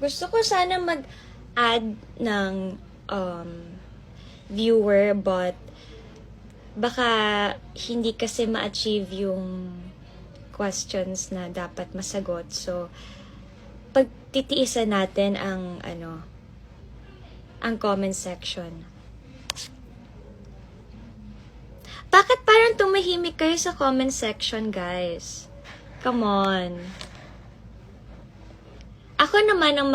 Gusto ko sana mag-add ng viewer, but baka hindi kasi ma-achieve yung questions na dapat masagot. So, pagtitiisan natin ang comment section. Bakit parang tumahimik kayo sa comment section, guys? Come on. Ako naman ang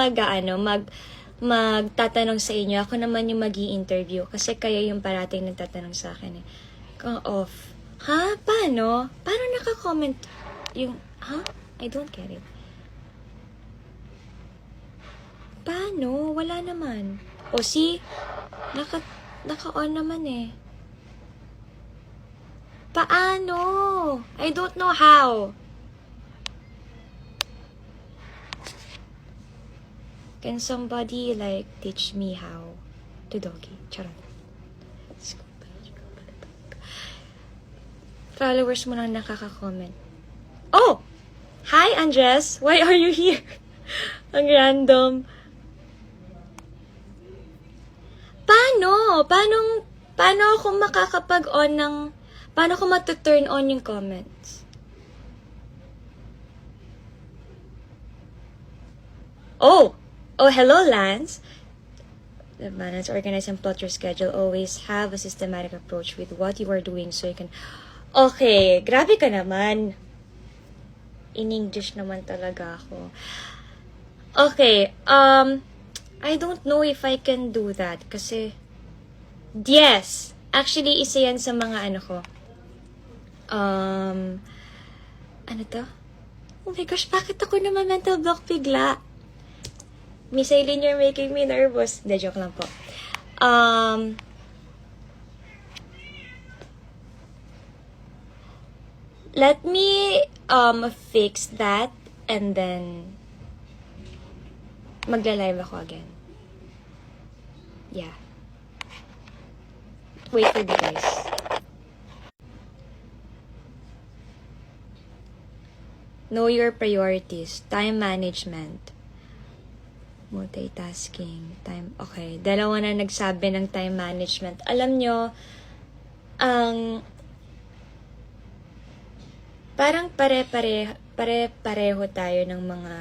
magtatanong sa inyo. Ako naman yung magi-interview. Kasi kayo yung parating nagtatanong sa akin eh. Kung off. Ha? Paano? Paano naka-comment yung... Ha? I don't get it. Paano? Wala naman. O see? Naka-on naman eh. Paano? I don't know how. Can somebody teach me how to doggy? Charot. Followers mo lang nakaka-comment. Oh! Hi, Andres! Why are you here? Ang random. Paano? Paano ako makakapag-on ng... Paano ko matuturn on yung comments? Oh! Oh, hello, Lance. The balance, organize, and plot your schedule. Always have a systematic approach with what you are doing so you can... Okay, grabe ka naman. In English naman talaga ako. Okay, I don't know if I can do that kasi... Yes! Actually, isa yan sa mga ko. Ano to? Oh my gosh, bakit ako naman mental block bigla? Miss Aileen, you're making me nervous. Hindi, joke lang po. Let me fix that and then magla-live ako again. Yeah. Wait for the guys. Know your priorities. Time management. Multitasking. Time. Okay. Dalawa na nagsabi ng time management. Alam nyo, parang pare-pareho tayo ng mga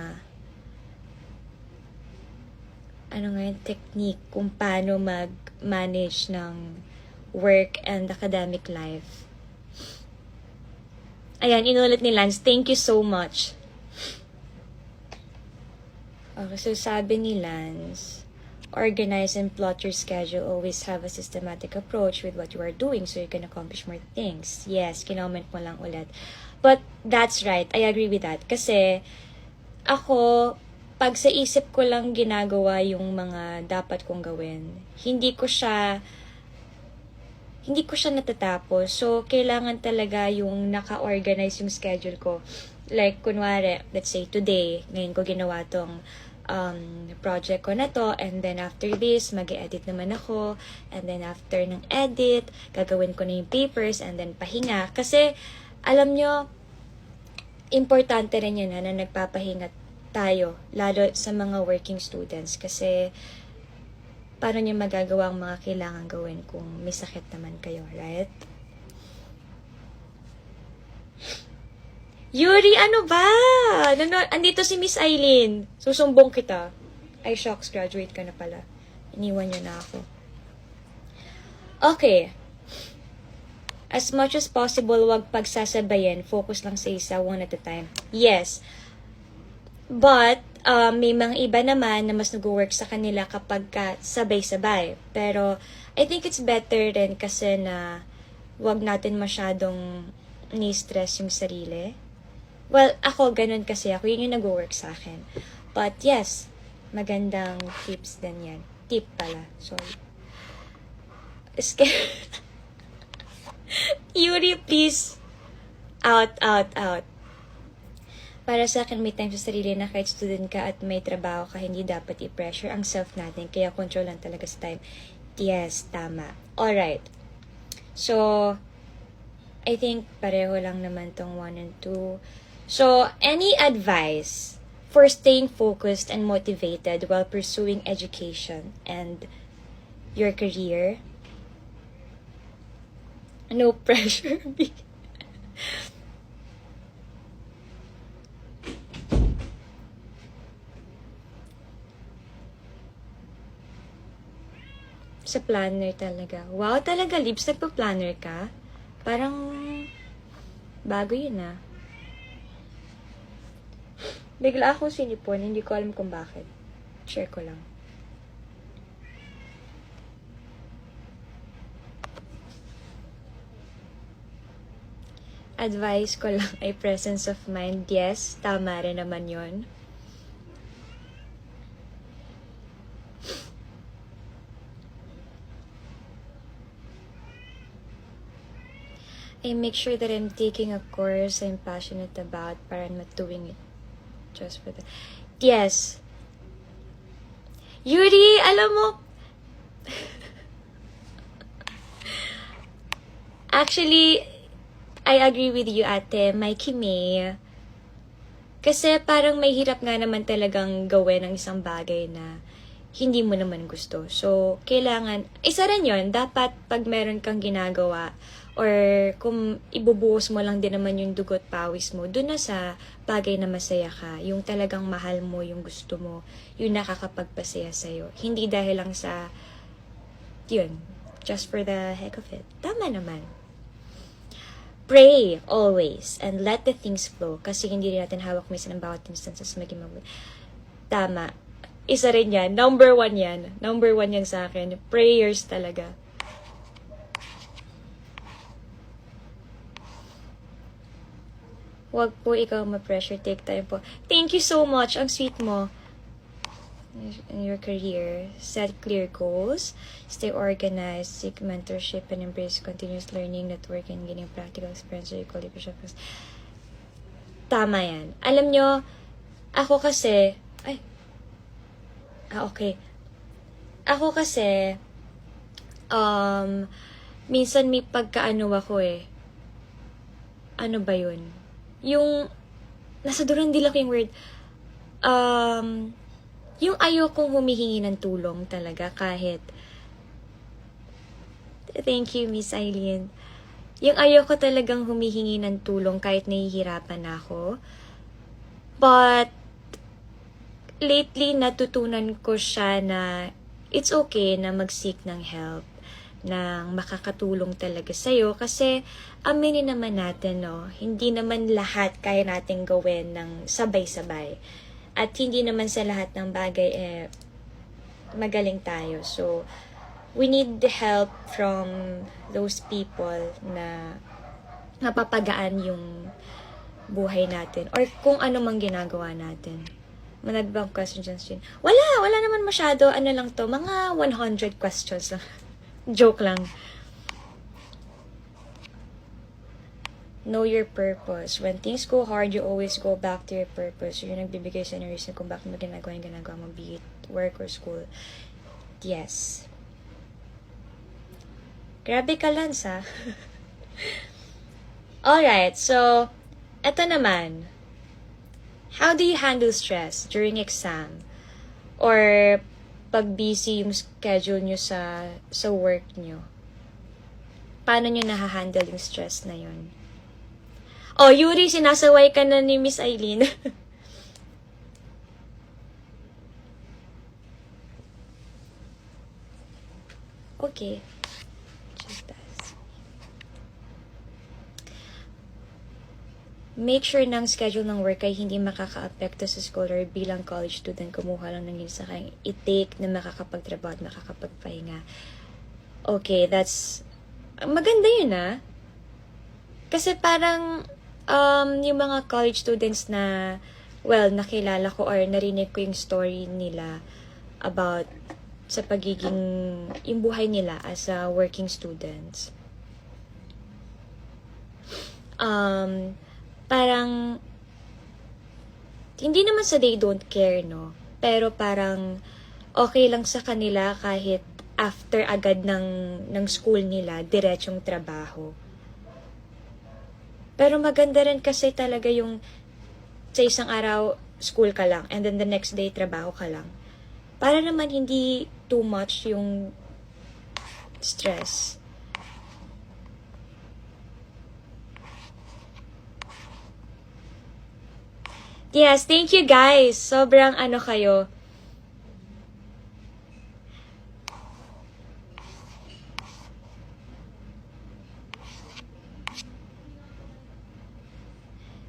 technique kung paano mag-manage ng work and academic life. Ayan, inulit ni Lance. Thank you so much. Okay, so sabi ni Lance, organize and plot your schedule. Always have a systematic approach with what you are doing so you can accomplish more things. Yes, kinoment mo lang ulit. But that's right. I agree with that. Kasi ako, pag sa isip ko lang ginagawa yung mga dapat kong gawin, hindi ko siya natatapos. So, kailangan talaga yung naka-organize yung schedule ko. Like, kunwari, let's say today, ngayon ko ginawa tong project ko na to, and then after this, mag-edit naman ako, and then after ng edit, gagawin ko na yung papers, and then pahinga. Kasi, alam nyo, importante rin yun na nagpapahinga tayo, lalo sa mga working students, kasi paano nyo magagawa ang mga kailangan gawin kung may sakit naman kayo, right? Yuri, ano ba? Andito si Miss Aileen. Susumbong kita. Ay, shocks, graduate ka na pala. Iniwan niyo na ako. Okay. As much as possible, wag pagsasabayin. Focus lang sa isa, one at a time. Yes. But, may mga iba naman na mas nag-work sa kanila kapag sabay-sabay. Pero, I think it's better rin kasi na wag natin masyadong ni-stress yung sarili. Well, ako, ganun kasi ako. Yun yung nag-work sa akin. But, yes, magandang tips din yan. Tip pala. Sorry. Yuri, please. Out. Para sa akin, may time sa sarili na kahit student ka at may trabaho ka, hindi dapat i-pressure ang self natin. Kaya control lang talaga sa time. Yes, tama. Alright. So, I think pareho lang naman tong 1 and 2. So, any advice for staying focused and motivated while pursuing education and your career. No pressure. Sa planner talaga. Wow, talaga, Lips, nagpa-planner ka? Parang bago yun ah. Bigla akong sinipon, hindi ko alam kung bakit. Share ko lang. Advice ko lang ay presence of mind. Yes, tama rin naman yun. I make sure that I'm taking a course I'm passionate about para not doing it just for that. Yes. Yuri, alam mo, actually, I agree with you, ate, Mikey May. Kasi parang may hirap nga naman talagang gawin ang isang bagay na hindi mo naman gusto. So, kailangan, isa rin yun, dapat pag meron kang ginagawa, or kung ibubuhos mo lang din naman yung dugot pawis mo, dun na sa bagay na masaya ka, yung talagang mahal mo, yung gusto mo, yung nakakapagpasaya sa'yo. Hindi dahil lang sa, yun, just for the heck of it. Tama naman. Pray always and let the things flow kasi hindi rin natin hawak minsan ang bawat instances maging mabuti. Tama. Isa rin yan. Number 1 yan. Number 1 yan sa akin. Prayers talaga. Huwag po ikaw ma-pressure. Take time po. Thank you so much. Ang sweet mo. In your career, set clear goals, stay organized, seek mentorship, and embrace continuous learning, networking, and gaining practical experience so you qualify. Tama yan. Alam nyo, ako kasi, okay. Ako kasi, minsan may pagkaano ako eh. Ano ba yun? Yung, nasa durandila ko yung word, yung ayokong humihingi ng tulong talaga kahit, thank you, Miss Eileen. Yung ayoko talagang humihingi ng tulong kahit nahihirapan ako. But, lately, natutunan ko siya na it's okay na mag-seek ng help, na makakatulong talaga sa'yo. Kasi, aminin naman natin, no, hindi naman lahat kaya natin gawin ng sabay-sabay. At hindi naman sa lahat ng bagay magaling tayo. So, we need the help from those people na napapagaan yung buhay natin. Or kung ano mang ginagawa natin. Manadbang questions dyan. Wala naman masyado. Ano lang to? Mga 100 questions lang. Joke lang. Know your purpose. When things go hard, you always go back to your purpose. So, yun nagbibigay sa reason kung bakit mo ginagawa mo, be it work or school. Yes. Grabe ka, Lance, ha? Alright, so, eto naman. How do you handle stress during exam? Or pag busy yung schedule nyo sa work nyo? Paano nyo nahahandle yung stress na yun? Oh, Yuri, sinasaway ka na ni Miss Eileen. Okay. Just that. Make sure ng schedule ng work ay hindi makaka-apekto sa school or bilang college student, kumuha lang ng yun sa kayong i-take na makakapagtrabaho at makakapagpahinga. Okay, that's maganda yun, ah. Kasi parang yung mga college students na, well, nakilala ko or narinig ko yung story nila about sa pagiging, yung buhay nila as a working students. Parang, hindi naman sa they don't care, no? Pero parang, okay lang sa kanila kahit after agad ng school nila, diretsong trabaho. Pero maganda rin kasi talaga yung sa isang araw, school ka lang, and then the next day, trabaho ka lang. Para naman hindi too much yung stress. Yes, thank you guys. Sobrang ano kayo.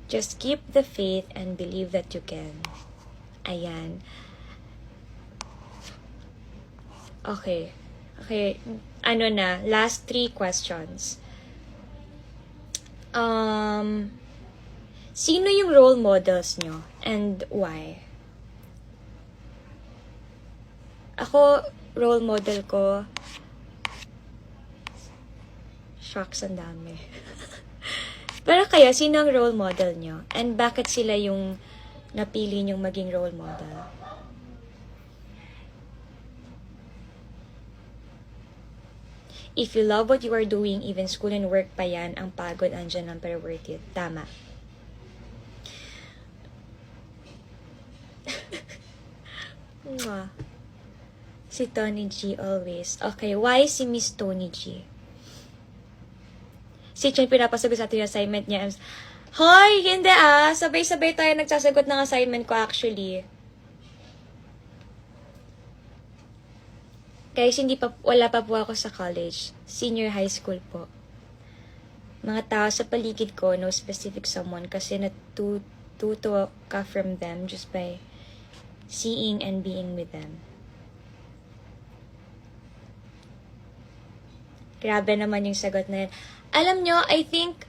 Just keep the faith and believe that you can. Ayan. Okay. Okay. Ano na, last 3 questions. Sino yung role models nyo and why? Ako, role model ko, shucks, ang dami. Pero kayo, sino ang role model nyo? And bakit sila yung napili nyong maging role model? If you love what you are doing, even school and work pa yan, ang pagod andyan lang pero worth it. Tama. Si Tony G always. Okay, why si Miss Tony G? Si Chen pinapasagot sa atin yung assignment niya. Hoy, hindi sabay-sabay tayo nagsasagot ng assignment ko actually. Guys, wala pa po ako sa college. Senior high school po. Mga tao sa paligid ko, no specific someone, kasi natuto ka from them just by seeing and being with them. Grabe naman yung sagot na yan. Alam nyo, I think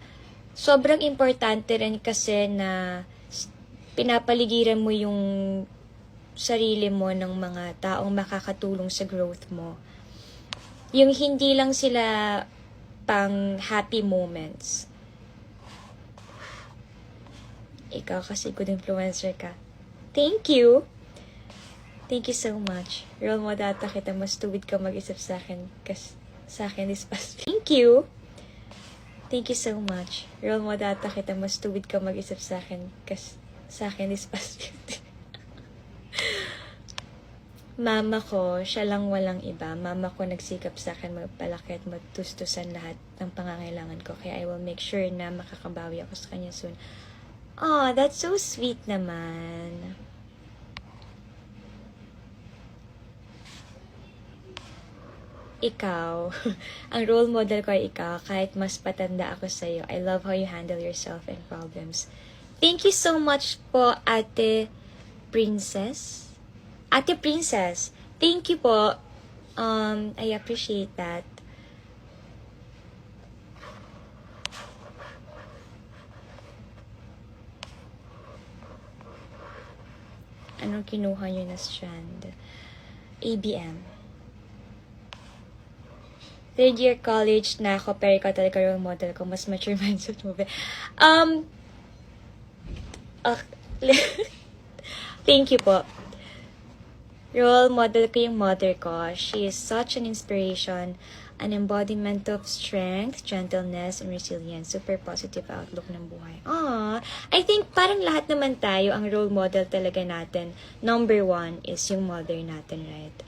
sobrang importante rin kasi na pinapaligiran mo yung sarili mo ng mga taong makakatulong sa growth mo. Yung hindi lang sila pang happy moments. Ikaw kasi good influencer ka. Thank you! Thank you so much. Role mo data kita, mas tuwid ka mag-isip sa akin. Sa akin this past. Thank you! Thank you so much. Role mo data kita, mas tuwid ka mag-isip sa akin. Sa akin this past. Mama ko, siya lang walang iba. Mama ko nagsikap sa akin magpalaki at matustusan lahat ng pangangailangan ko. Kaya I will make sure na makakabawi ako sa kanya soon. Oh, that's so sweet naman. Ikaw. Ang role model ko ay ikaw. Kahit mas patanda ako sa'yo. I love how you handle yourself and problems. Thank you so much po, Ate Princess. Ate Princess, thank you po. I appreciate that. Anong kinuha nyo na strand? ABM. 3rd year college na ako, pero ikaw talaga role model ko. Mas mature mindset mo. Thank you po. Role model ko yung mother ko. She is such an inspiration, an embodiment of strength, gentleness, and resilience. Super positive outlook ng buhay. I think parang lahat naman tayo, ang role model talaga natin, number 1 is yung mother natin, right?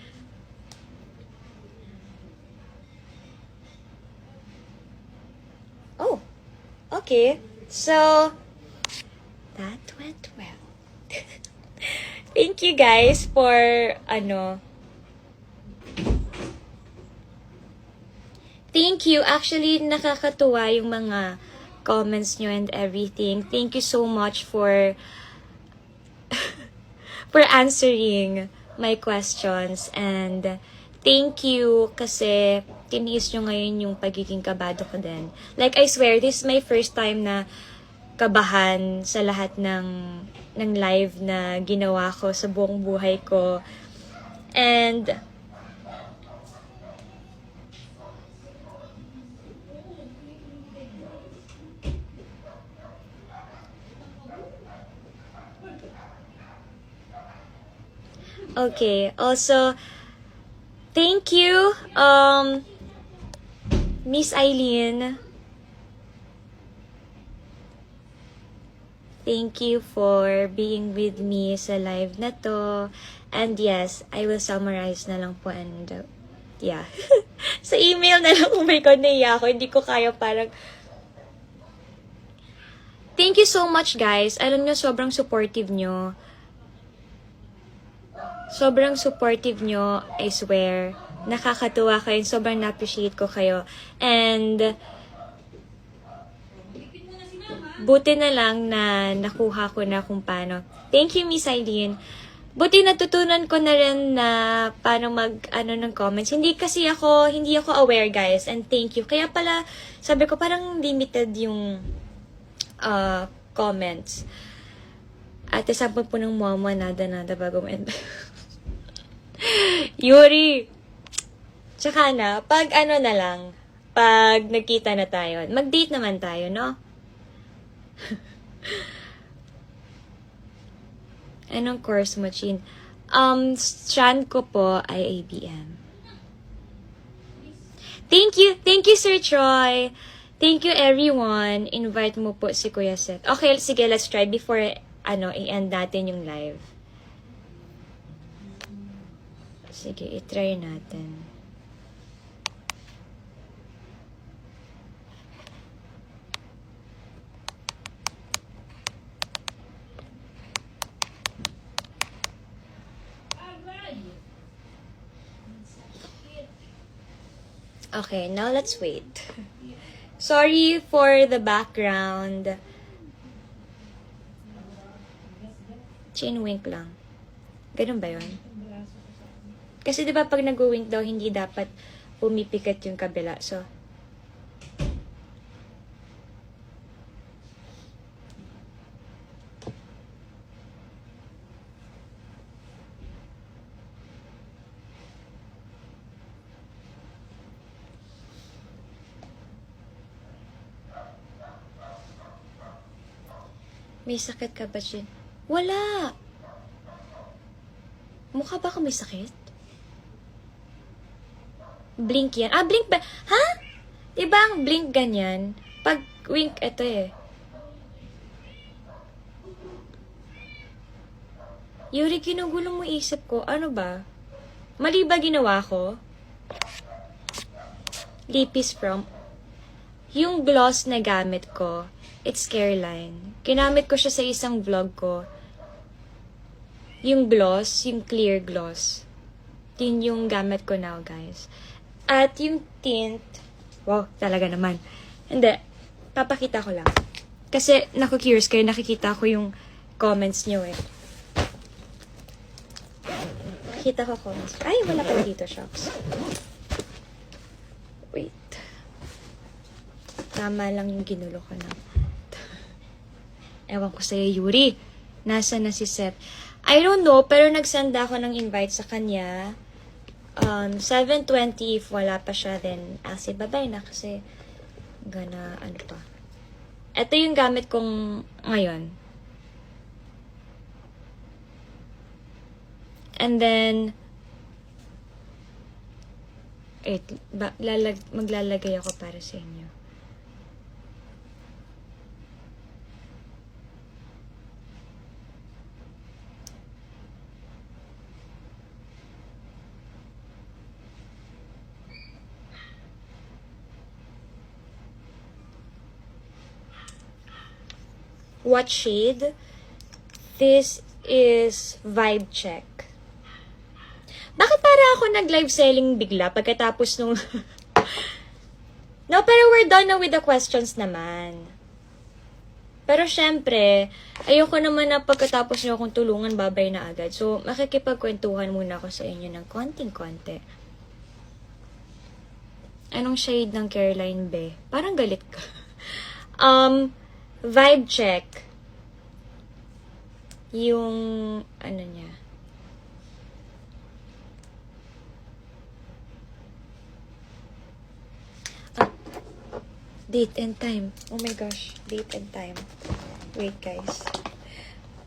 Oh, okay. So, that went well. Thank you guys for, Thank you. Actually, nakakatuwa yung mga comments nyo and everything. Thank you so much for for answering my questions. And thank you kasi tiniis nyo ngayon yung pagiging kabado ko din. Like, I swear, this is my first time na kabahan sa lahat ng live na ginawa ko sa buong buhay ko. And okay, also thank you Miss Eileen. Thank you for being with me sa live na to. And yes, I will summarize na lang po and yeah. Sa email na lang, oh my God, naiya ako. Hindi ko kaya parang... Thank you so much, guys. Alam nyo, sobrang supportive nyo. Sobrang supportive nyo, I swear. Nakakatuwa kayo. Sobrang na-appreciate ko kayo. And... buti na lang na nakuha ko na kung paano. Thank you, Miss Eileen. Buti natutunan ko na rin na paano ng comments. Hindi ako aware, guys. And thank you. Kaya pala, sabi ko parang limited yung comments. At sabi po ng mama, nada bago mo. Yuri! Tsaka na, pag na lang, pag nagkita na tayo, mag-date naman tayo, no? Anong course mo, Chin? Strand ko po ay ABM. Thank you, Sir Troy. Thank you, everyone. Invite mo po si Kuya Seth. Okay, sige, let's try before, i-end natin yung live. Sige, i-try natin. Okay, now let's wait. Sorry for the background. Chin wink lang. Ganun ba yun? Kasi diba pag nag-wink daw, hindi dapat pumipikat yung kabila. So, may sakit ka ba, Chin? Wala! Mukha ba ako may sakit? Blink yan. Blink ba? Ha? Diba ang blink ganyan? Pag wink, ito eh. Yuri, ginugulo mo isip ko. Ano ba? Mali ba ginawa ko? Lipis from... Yung gloss na gamit ko, it's Careline. Ginamit ko siya sa isang vlog ko. Yung gloss, yung clear gloss. Yun yung gamit ko now, guys. At yung tint, wow, talaga naman. Hindi, papakita ko lang. Kasi, naku-curious kayo, nakikita ko yung comments nyo eh. Nakikita ko comments. Ay, wala pa dito, shocks. Wait. Tama lang yung ginulo ko na. Ewan ko sa'yo, Yuri. Nasa na si Seth? I don't know, pero nagsanda ako ng invite sa kanya. 7:20, if wala pa siya, then say bye-bye na kasi ano pa. Ito yung gamit kong ngayon. And then, maglalagay ako para sa inyo. What shade? This is Vibe Check. Bakit para ako nag-live selling bigla pagkatapos nung... No, pero we're done na with the questions naman. Pero syempre, ayoko naman na pagkatapos nyo akong tulungan, babay na agad. So, makikipagkwentuhan muna ako sa inyo ng konting-konti. Anong shade ng Careline be? Parang galit ka. Vibe Check. Yung, niya. Date and time. Oh my gosh. Date and time. Wait, guys.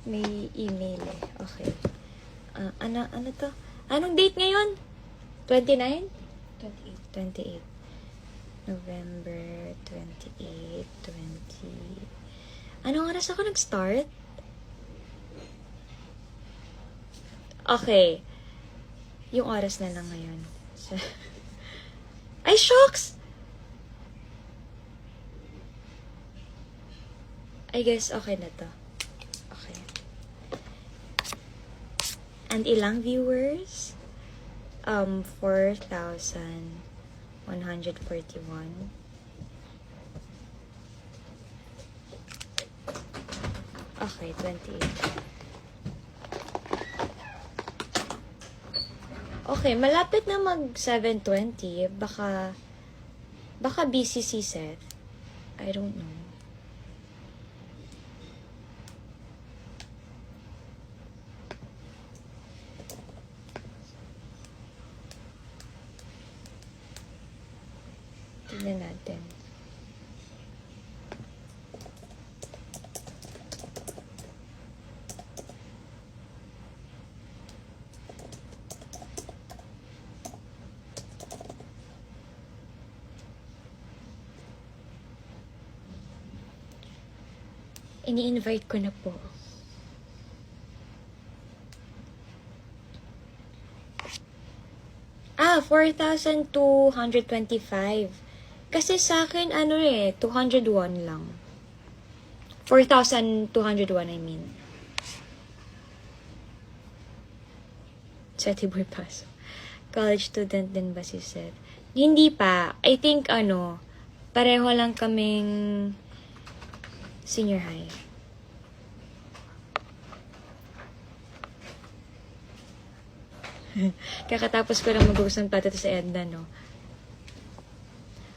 May email eh. Okay. Ano to? Anong date ngayon? 29? 28. November 28, 20. Anong oras ako nag-start? Okay. Yung oras na lang ngayon. Ay, shocks! I guess okay na to. Okay. And ilang viewers? 4,141. Okay, 28. Okay, malapit na mag 7:20. Baka busy si Seth. I don't know. Tignan natin. Ini-invite ko na po. Ah, 4,225. Kasi sa akin, 201 lang. 4,201, I mean. Sa Tiboy Paso. College student din ba si Seth? Hindi pa. I think, pareho lang kaming senior high. Kakatapos ko lang maghugas ng plato sa Edna, no?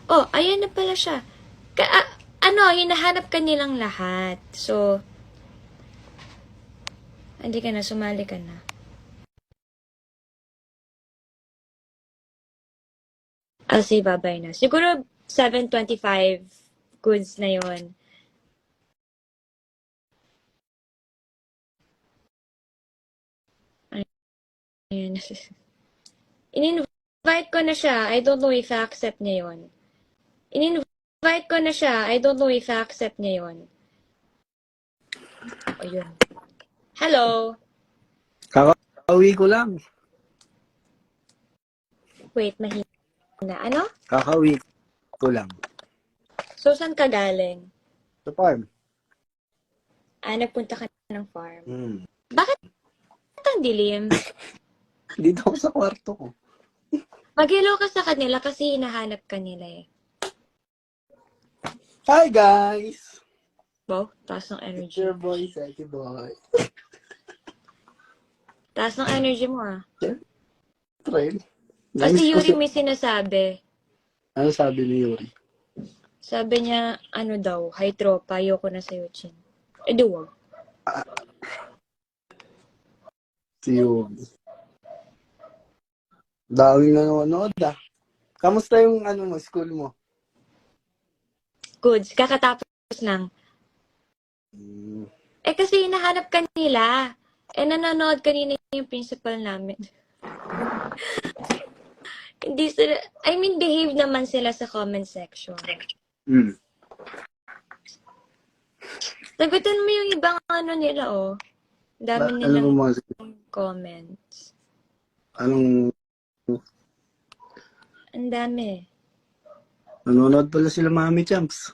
Oh, ayan na pala siya. Hinahanap ka nilang lahat. So, hindi ka na, sumali ka na. I'll say bye-bye na. Siguro 7:25 goods na yon. Ayan. In-invite ko na siya. I don't know if I-accept niya yon. In-invite ko na siya. I don't know if I-accept niya yon. O, yun. Hello? Kakauwi ko lang. Wait, mahina. Ano? Kakauwi ko lang. So, saan ka galing? Sa farm. Nagpunta ka ng farm. Hmm. Bakit ang dilim? Dito ako sa kwarto ko. Mag-hello ka sa kanila kasi hinahanap ka nila eh. Hi guys! Wow, taas ng It's energy. your boy, Seki Boy. Taas ng energy mo ah. Trail. Kasi Yuri may sinasabi. Ano sabi ni Yuri? Sabi niya, daw, hi tropa, ayoko na sa'yo, Chin. Di wag. Si Yuri. Daming nanonood ah. Kamusta yung school mo? Goods, kakatapos lang. Hmm. Kasi hinahanap ka nila. Nanonood kanina yung principal namin. Hindi sila, behave naman sila sa comment section. Hmm. Sagutin mo yung ibang nila, oh. Dami Ano nilang mo comments. Anong Ang dami. nanonood pala sila Mami Champs?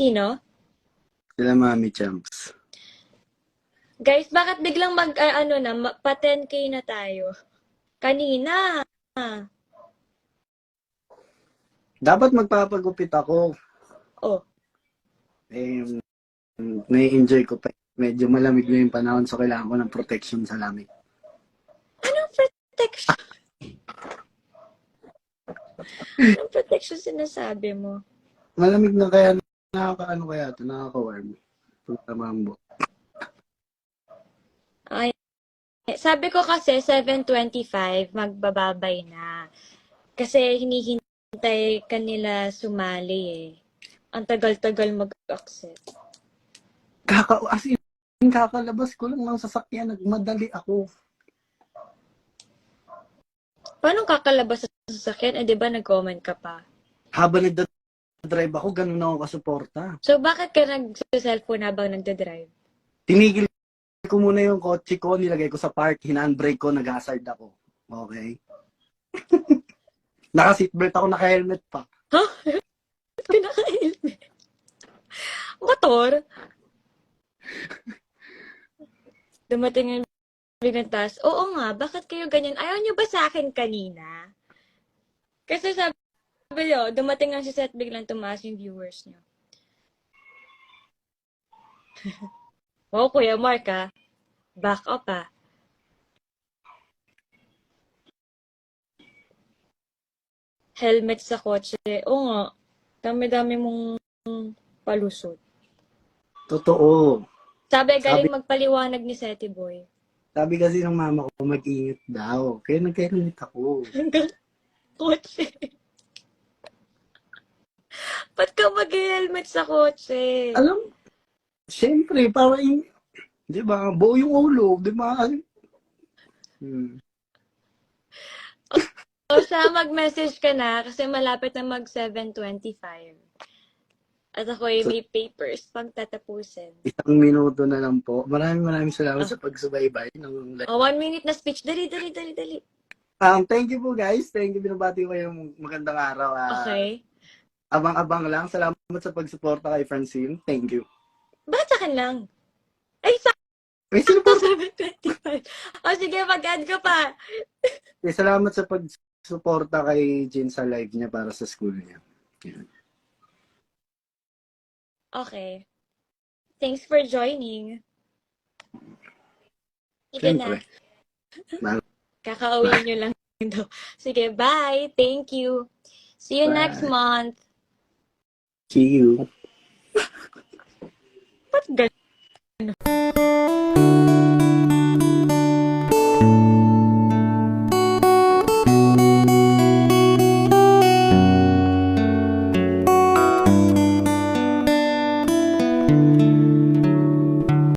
Sino? Sila Mami Champs. Guys, bakit biglang pa 10K na tayo? Kanina. Dapat magpapagupit ako. Oh. Nai-enjoy ko pa. Medyo malamig na yung panahon so kailangan ko ng protection sa lamig. Anong protection? Anong protection sinasabi mo? Malamig na kaya nakaka-warm. Pagkamambo. Ay, sabi ko kasi 7:25 magbababay na. Kasi hinihintay kanila sumali eh. Ang tagal-tagal mag-accept. Kakalabas ko lang ng sasakyan, nagmadali ako. Paano kakalabas sa sasakyan? Di ba nag-comment ka pa? Habang nagdadrive ako, ganun ako kasuporta. So, bakit ka nag-cellphone habang nagdadrive? Tinigil ko muna yung kotse ko, nilagay ko sa park, hinandbrake ko, nag-hazard ako. Okay? Naka-seatbelt ako, naka-helmet pa. Ha? Ba't ka naka-helmet? Motor? Dumating yung biglang taas. Oo nga, bakit kayo ganyan? Ayaw nyo ba sa akin kanina? Kasi sabi nyo, dumating lang si Seth, biglang tumaas yung viewers nyo. Wow, Kuya Mark ah. Back up ah. Helmet sa kotse. Oo nga. Dami-dami mong palusot. Totoo. Sabi, galing magpaliwanag ni Seti Boy. Sabi kasi ng mama ko, mag-ingat daw. Kaya nag-helmet ako. Hanggang kotse. Ba't ka mag-helmet sa kotse? Alam, syempre, parang, di ba, buo yung ulo, di ba? O siya, mag-message ka na kasi malapit na mag 7:25. At ako ay may papers pang tatapusin. Isang minuto na lang po. Maraming salamat sa pagsubaybay ng live. 1 minute na speech. Dali. Thank you po guys. Thank you. Binabati ko kayong magandang araw. Okay. Abang-abang lang. Salamat sa pagsuporta kay Francine. Thank you. Bakit sa akin lang? Ay, sa May sino po? 7:25. O sige, mag-add ka pa. Salamat sa pagsuporta kay Jin sa live niya para sa school niya. Yan. Okay. Thanks for joining. Sige na. Siyempre. Kakauwi nyo lang daw. Sige, bye. Thank you. See you Bye. next month. See you. Ba't ganun?